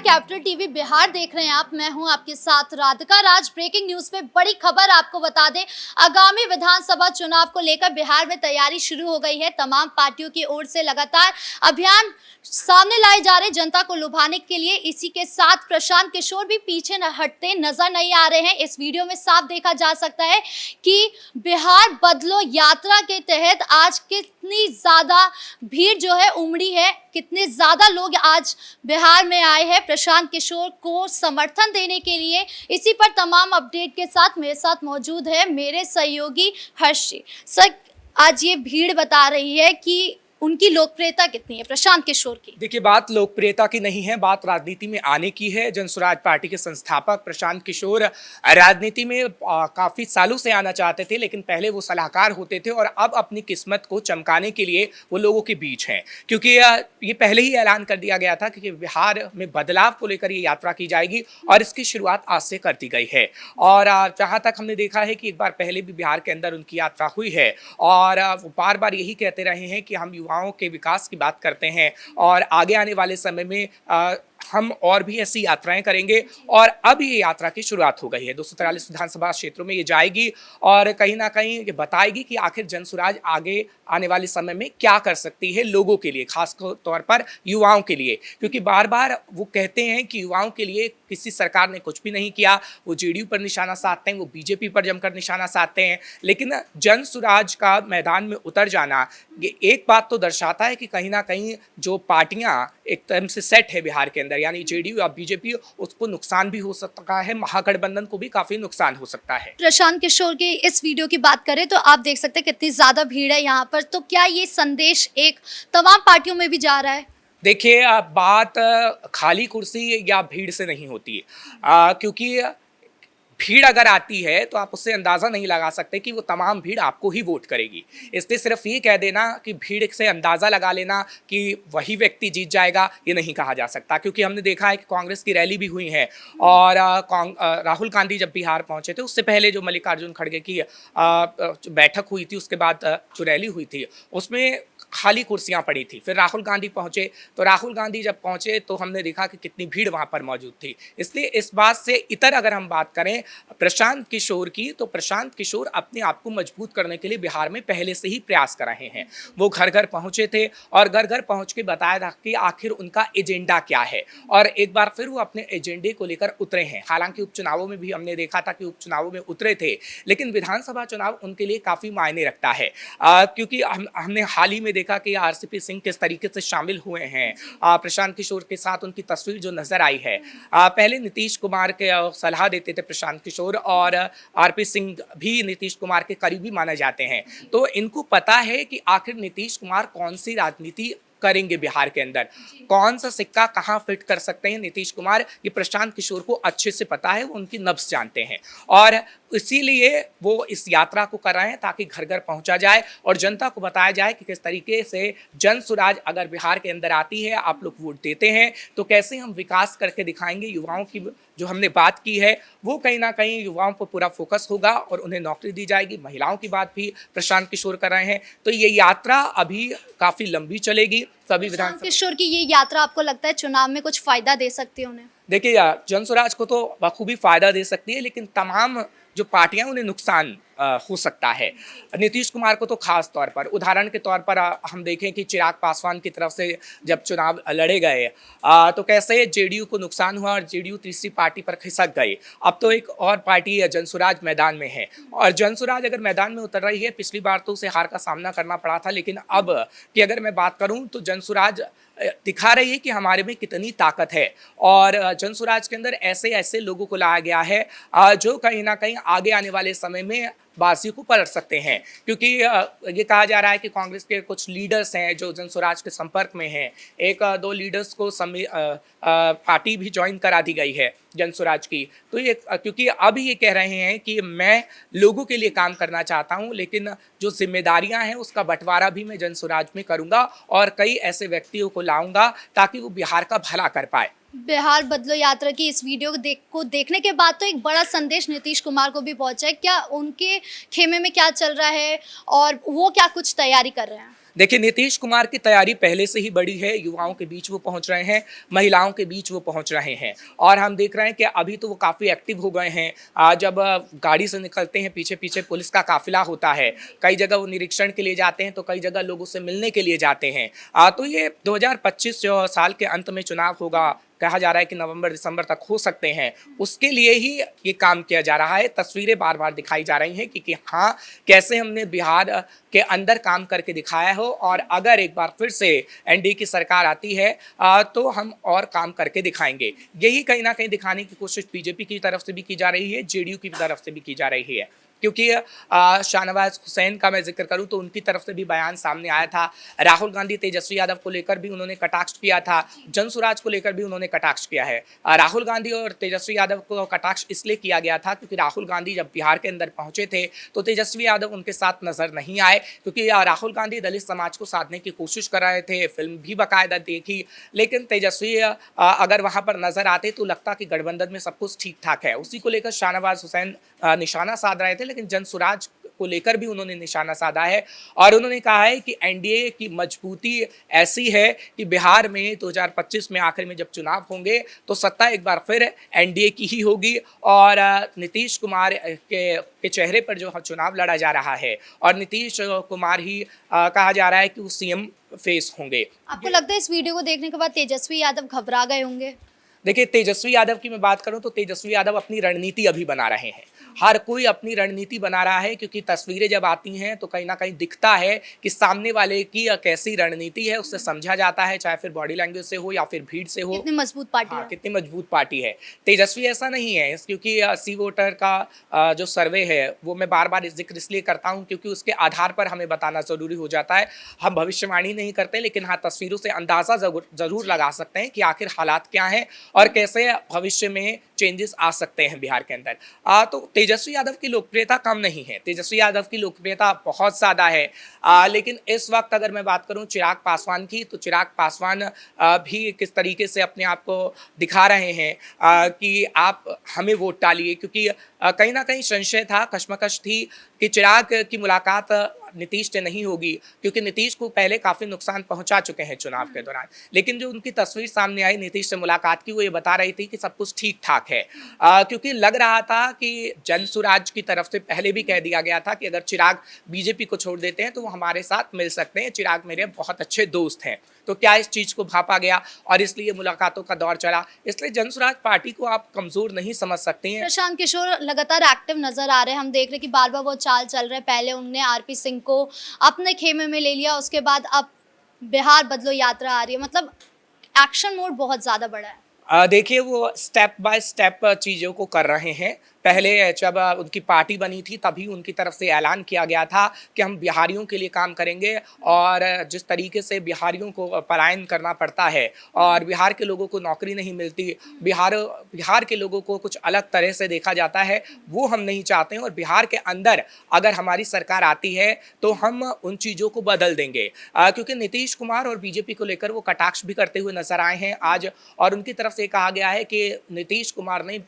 Capital TV Bihar देख रहे हैं आप। मैं हूं आपके साथ राधिका राज। ब्रेकिंग न्यूज पे बड़ी खबर आपको बता दें, आगामी विधानसभा चुनाव को लेकर बिहार में तैयारी शुरू हो गई है। तमाम पार्टियों की ओर से लगातार अभियान सामने लाए जा रहे, जनता को लुभाने के लिए। इसी के साथ प्रशांत किशोर भी पीछे न हटते नजर नहीं आ रहे हैं। इस वीडियो में साफ देखा जा सकता है कि बिहार बदलो यात्रा के तहत आज कितनी ज्यादा भीड़ जो है उमड़ी है, कितने ज्यादा लोग आज बिहार में आए हैं प्रशांत किशोर को समर्थन देने के लिए। इसी पर तमाम अपडेट के साथ मेरे साथ मौजूद है मेरे सहयोगी हर्ष जी। सर, आज ये भीड़ बता रही है कि उनकी लोकप्रियता कितनी है प्रशांत किशोर की। देखिए, बात लोकप्रियता की नहीं है, बात राजनीति में आने की है। जनसुराज पार्टी के संस्थापक प्रशांत किशोर राजनीति में काफी सालों से आना चाहते थे, लेकिन पहले वो सलाहकार होते थे और अब अपनी किस्मत को चमकाने के लिए वो लोगों के बीच हैं। क्योंकि ये पहले ही ऐलान कर दिया गया था कि बिहार में बदलाव को लेकर ये यात्रा की जाएगी और इसकी शुरुआत आज से कर दी गई है। और जहाँ तक हमने देखा है कि एक बार पहले भी बिहार के अंदर उनकी यात्रा हुई है और वो बार बार यही कहते रहे हैं कि हम युवाओं के विकास की बात करते हैं और आगे आने वाले समय में हम और भी ऐसी यात्राएं करेंगे। और अब ये यात्रा की शुरुआत हो गई है। 243 विधानसभा क्षेत्रों में ये जाएगी और कहीं ना कहीं ये बताएगी कि आखिर जनसुराज आगे आने वाले समय में क्या कर सकती है लोगों के लिए, खास तौर पर युवाओं के लिए। क्योंकि बार बार वो कहते हैं कि युवाओं के लिए किसी सरकार ने कुछ भी नहीं किया। वो जेडीयू पर निशाना साधते हैं, वो बीजेपी पर जमकर निशाना साधते हैं, लेकिन जनसुराज का मैदान में उतर जाना ये एक बात तो दर्शाता है कि कहीं ना कहीं जो पार्टियां एक तरह से सेट है बिहार के अंदर, यानी जेडीयू या बीजेपी, उसको नुकसान भी हो सकता है, महागठबंधन को भी काफी नुकसान हो सकता है। प्रशांत किशोर की इस वीडियो की बात करें तो आप देख सकते हैं कितनी ज्यादा भीड़ है यहाँ पर। तो क्या ये संदेश एक तमाम पार्टियों में भी जा रहा है? देखिए, बात खाली कुर्सी या भीड़ से नहीं होती, क्योंकि भीड़ अगर आती है तो आप उससे अंदाज़ा नहीं लगा सकते कि वो तमाम भीड़ आपको ही वोट करेगी। इसलिए सिर्फ ये कह देना कि भीड़ से अंदाज़ा लगा लेना कि वही व्यक्ति जीत जाएगा, ये नहीं कहा जा सकता। क्योंकि हमने देखा है कि कांग्रेस की रैली भी हुई है और राहुल गांधी जब बिहार पहुंचे थे, उससे पहले जो मल्लिकार्जुन खड़गे की बैठक हुई थी, उसके बाद जो रैली हुई थी उसमें खाली कुर्सियां पड़ी थी। फिर राहुल गांधी पहुंचे, तो राहुल गांधी जब पहुंचे तो हमने देखा कि कितनी भीड़ वहां पर मौजूद थी। इसलिए इस बात से इतर अगर हम बात करें प्रशांत किशोर की, तो प्रशांत किशोर अपने आप को मजबूत करने के लिए बिहार में पहले से ही प्रयास कर रहे हैं। वो घर घर पहुंचे थे और घर घर पहुंच के बताया था कि आखिर उनका एजेंडा क्या है, और एक बार फिर वो अपने एजेंडे को लेकर उतरे हैं। हालांकि उपचुनावों में भी हमने देखा था कि उपचुनावों में उतरे थे, लेकिन विधानसभा चुनाव उनके लिए काफी मायने रखता है। क्योंकि हमने हाल ही में देखा कि आरसीपी सिंह किस तरीके से शामिल हुए हैं प्रशांत किशोर के साथ। उनकी तस्वीर जो नजर आई है, पहले नीतीश कुमार के सलाह देते थे प्रशांत किशोर, और आरपी सिंह भी नीतीश कुमार के करीबी माने जाते हैं। तो इनको पता है कि आखिर नीतीश कुमार कौन सी राजनीति करेंगे बिहार के अंदर, कौन सा सिक्का कहां फिट कर सकते हैं नीतीश कुमार, ये प्रशांत किशोर को अच्छे से पता है। वो उनकी नब्ज जानते हैं और इसीलिए वो इस यात्रा को कर रहे हैं ताकि घर घर पहुंचा जाए और जनता को बताया जाए कि किस तरीके से जनसुराज अगर बिहार के अंदर आती है, आप लोग वोट देते हैं, तो कैसे हम विकास करके दिखाएंगे। युवाओं की जो हमने बात की है वो कहीं ना कहीं युवाओं पर पूरा फोकस होगा और उन्हें नौकरी दी जाएगी। महिलाओं की बात भी प्रशांत किशोर कर रहे हैं। तो ये यात्रा अभी काफी लंबी चलेगी। सभी प्रशांत किशोर की ये यात्रा आपको लगता है चुनाव में कुछ फायदा दे सकती है उन्हें? देखिए, जनसुराज को तो बखूबी फायदा दे सकती है, लेकिन तमाम जो पार्टियां उन्हें नुकसान हो सकता है। नीतीश कुमार को तो खास तौर पर, उदाहरण के तौर पर हम देखें कि चिराग पासवान की तरफ से जब चुनाव लड़े गए तो कैसे जेडीयू को नुकसान हुआ और जेडीयू तीसरी पार्टी पर खिसक गई। अब तो एक और पार्टी जनसुराज मैदान में है और जनसुराज अगर मैदान में उतर रही है, पिछली बार तो उसे हार का सामना करना पड़ा था, लेकिन अब की अगर मैं बात करूं तो जनसुराज दिखा रही है कि हमारे में कितनी ताकत है। और जनसुराज के अंदर ऐसे ऐसे लोगों को लाया गया है जो कहीं ना कहीं आगे आने वाले समय में बाजी को पलट सकते हैं। क्योंकि ये कहा जा रहा है कि कांग्रेस के कुछ लीडर्स हैं जो जनसुराज के संपर्क में हैं। एक दो लीडर्स को पार्टी भी ज्वाइन करा दी गई है जनसुराज की। तो ये क्योंकि अब ये कह रहे हैं कि मैं लोगों के लिए काम करना चाहता हूं, लेकिन जो जिम्मेदारियां हैं उसका बंटवारा भी मैं जनसुराज में करूंगा और कई ऐसे व्यक्तियों को लाऊंगा ताकि वो बिहार का भला कर पाए। बिहार बदलो यात्रा की इस वीडियो को देखने के बाद तो एक बड़ा संदेश नीतीश कुमार को भी पहुंचा है। क्या उनके खेमे में क्या चल रहा है और वो क्या कुछ तैयारी कर रहे हैं? देखिए, नीतीश कुमार की तैयारी पहले से ही बड़ी है, युवाओं के बीच वो पहुंच रहे हैं, महिलाओं के बीच वो पहुंच रहे हैं और हम देख रहे हैं कि अभी तो वो काफ़ी एक्टिव हो गए हैं। जब गाड़ी से निकलते हैं, पीछे पीछे पुलिस का काफिला होता है, कई जगह वो निरीक्षण के लिए जाते हैं तो कई जगह लोगों से मिलने के लिए जाते हैं। तो ये 2025 जो साल के अंत में चुनाव होगा, कहा जा रहा है कि नवंबर दिसंबर तक हो सकते हैं, उसके लिए ही ये काम किया जा रहा है। तस्वीरें बार बार दिखाई जा रही हैं कि हाँ, कैसे हमने बिहार के अंदर काम करके दिखाया हो और अगर एक बार फिर से एनडीए की सरकार आती है तो हम और काम करके दिखाएंगे। यही कहीं ना कहीं दिखाने की कोशिश बीजेपी की तरफ से भी की जा रही है, जेडीयू की तरफ से भी की जा रही है। क्योंकि शाहनवाज हुसैन का मैं जिक्र करूं तो उनकी तरफ से भी बयान सामने आया था। राहुल गांधी तेजस्वी यादव को लेकर भी उन्होंने कटाक्ष किया था, जनसुराज को लेकर भी उन्होंने कटाक्ष किया है। राहुल गांधी और तेजस्वी यादव को कटाक्ष इसलिए किया गया था क्योंकि राहुल गांधी जब बिहार के अंदर पहुंचे थे तो तेजस्वी यादव उनके साथ नजर नहीं आए, क्योंकि राहुल गांधी दलित समाज को साधने की कोशिश कर रहे थे, फिल्म भी बाकायदा देखी, लेकिन तेजस्वी अगर वहां पर नजर आते तो लगता कि गठबंधन में सब कुछ ठीक ठाक है। उसी को लेकर शाहनवाज हुसैन निशाना साध रहे थे, लेकिन जनसुराज को लेकर भी उन्होंने निशाना साधा है और उन्होंने कहा है कि एनडीए की मजबूती ऐसी है कि बिहार में 2025 में आखिर में जब चुनाव होंगे तो सत्ता एक बार फिर एनडीए की ही होगी और नीतीश कुमार के चेहरे पर जो चुनाव लड़ा जा रहा है और नीतीश कुमार ही कहा जा रहा है कि वो सीएम फेस होंगे। आपको लगता है इस वीडियो को देखने के बाद तेजस्वी यादव घबरा गए होंगे? देखिए, तेजस्वी यादव की मैं बात करूं तो तेजस्वी यादव अपनी रणनीति अभी बना रहे हैं। हर कोई अपनी रणनीति बना रहा है क्योंकि तस्वीरें जब आती हैं तो कहीं ना कहीं दिखता है कि सामने वाले की कैसी रणनीति है, उससे समझा जाता है, चाहे फिर बॉडी लैंग्वेज से हो या फिर भीड़ से हो। कितनी मजबूत पार्टी है। कितनी मजबूत पार्टी है। तेजस्वी ऐसा नहीं है, क्योंकि सी वोटर का जो सर्वे है वो मैं बार बार जिक्र इसलिए करता हूँ क्योंकि उसके आधार पर हमें बताना ज़रूरी हो जाता है। हम भविष्यवाणी नहीं करते, लेकिन हाँ, तस्वीरों से अंदाज़ा ज़रूर लगा सकते हैं कि आखिर हालात क्या हैं और कैसे भविष्य में चेंजेस आ सकते हैं बिहार के अंदर। तो तेजस्वी यादव की लोकप्रियता कम नहीं है, तेजस्वी यादव की लोकप्रियता बहुत ज़्यादा है। लेकिन इस वक्त अगर मैं बात करूं चिराग पासवान की, तो चिराग पासवान भी किस तरीके से अपने आप को दिखा रहे हैं कि आप हमें वोट डालिए, क्योंकि कहीं ना कहीं संशय था, कशमकश थी कि चिराग की मुलाकात नीतीश से नहीं होगी, क्योंकि नीतीश को पहले काफ़ी नुकसान पहुंचा चुके हैं चुनाव के दौरान। लेकिन जो उनकी तस्वीर सामने आई नीतीश से मुलाकात की, वो ये बता रही थी कि सब कुछ ठीक ठाक है, क्योंकि लग रहा था कि जनसुराज की तरफ से पहले भी कह दिया गया था कि अगर चिराग बीजेपी को छोड़ देते हैं तो वो हमारे साथ मिल सकते हैं, चिराग मेरे बहुत अच्छे दोस्त हैं। तो क्या इस चीज़ को भापा गया और इसलिए मुलाकातों का दौर चला। इसलिए जनसुराज पार्टी को आप कमज़ोर नहीं समझ सकते हैं। प्रशांत किशोर लगातार एक्टिव नजर आ रहे हैं, हम देख रहे हैं कि बार बार वो चाल चल रहे हैं। पहले उन्होंने आरपी सिंह को अपने खेमे में ले लिया, उसके बाद अब बिहार बदलो यात्रा आ रही है, मतलब एक्शन मोड बहुत ज्यादा बड़ा है। देखिए, वो स्टेप बाय स्टेप चीज़ों को कर रहे हैं। पहले जब उनकी पार्टी बनी थी तभी उनकी तरफ से ऐलान किया गया था कि हम बिहारियों के लिए काम करेंगे, और जिस तरीके से बिहारियों को पलायन करना पड़ता है और बिहार के लोगों को नौकरी नहीं मिलती, बिहार के लोगों को कुछ अलग तरह से देखा जाता है, वो हम नहीं चाहते हैं। और बिहार के अंदर अगर हमारी सरकार आती है तो हम उन चीज़ों को बदल देंगे, क्योंकि नीतीश कुमार और बीजेपी को लेकर वो कटाक्ष भी करते हुए नजर आए हैं आज, और उनकी तरफ से कहा गया है कि नीतीश कुमार ने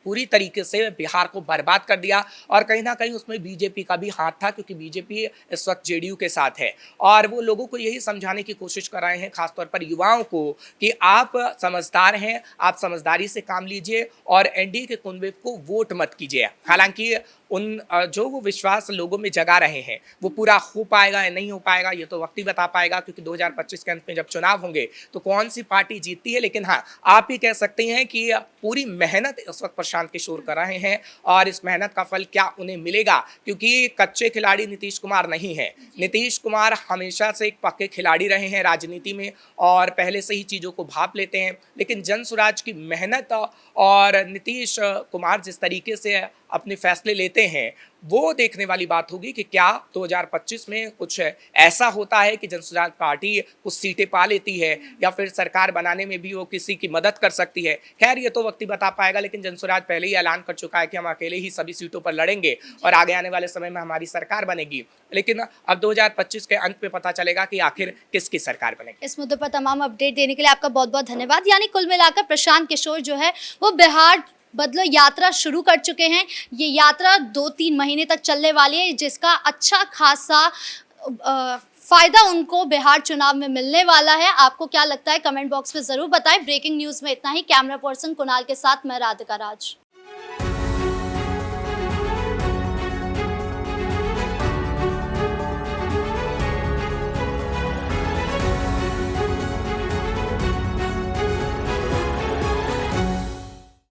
पूरी तरीके से बिहार को बर्बाद कर दिया, और कहीं ना कहीं उसमें बीजेपी का भी हाथ था, क्योंकि बीजेपी इस वक्त जेडीयू के साथ है और वो लोगों को यही समझाने की कोशिश कर रहे हैं, खासतौर पर युवाओं को, कि आप समझदार हैं, आप समझदारी से काम लीजिए और एनडीए के कुनबे को वोट मत कीजिए। हालांकि उन जो वो विश्वास लोगों में जगा रहे हैं वो पूरा हो पाएगा या नहीं हो पाएगा ये तो वक्त ही बता पाएगा, क्योंकि 2025 के अंत में जब चुनाव होंगे तो कौन सी पार्टी जीतती है। लेकिन हाँ, आप ही कह सकते हैं कि पूरी मेहनत इस वक्त प्रशांत किशोर कर रहे हैं, और इस मेहनत का फल क्या उन्हें मिलेगा, क्योंकि कच्चे खिलाड़ी नीतीश कुमार नहीं है। नीतीश कुमार हमेशा से एक पक्के खिलाड़ी रहे हैं राजनीति में और पहले से ही चीज़ों को भाप लेते हैं, लेकिन जनसुराज की मेहनत और नीतीश कुमार जिस तरीके से अपने फैसले लेते हैं वो देखने वाली बात होगी कि क्या 2025 में कुछ ऐसा होता है कि जनसुराज पार्टी कुछ सीटें पा लेती है या फिर सरकार बनाने में भी वो किसी की मदद कर सकती है। खैर, ये तो वक्त ही बता पाएगा, लेकिन जनसुराज पहले ही ऐलान कर चुका है कि हम अकेले ही सभी सीटों पर लड़ेंगे और आगे आने वाले समय में हमारी सरकार बनेगी। लेकिन अब 2025 के अंत में पता चलेगा कि आखिर किसकी सरकार बनेगी। इस मुद्दे पर तमाम अपडेट देने के लिए आपका बहुत बहुत धन्यवाद। यानी कुल मिलाकर प्रशांत किशोर जो है वो बिहार बदलो यात्रा शुरू कर चुके हैं। ये यात्रा 2-3 महीने तक चलने वाली है, जिसका अच्छा खासा फायदा उनको बिहार चुनाव में मिलने वाला है। आपको क्या लगता है कमेंट बॉक्स में जरूर बताएं। ब्रेकिंग न्यूज में इतना ही। कैमरा पर्सन कुणाल के साथ मैं राधिका राज।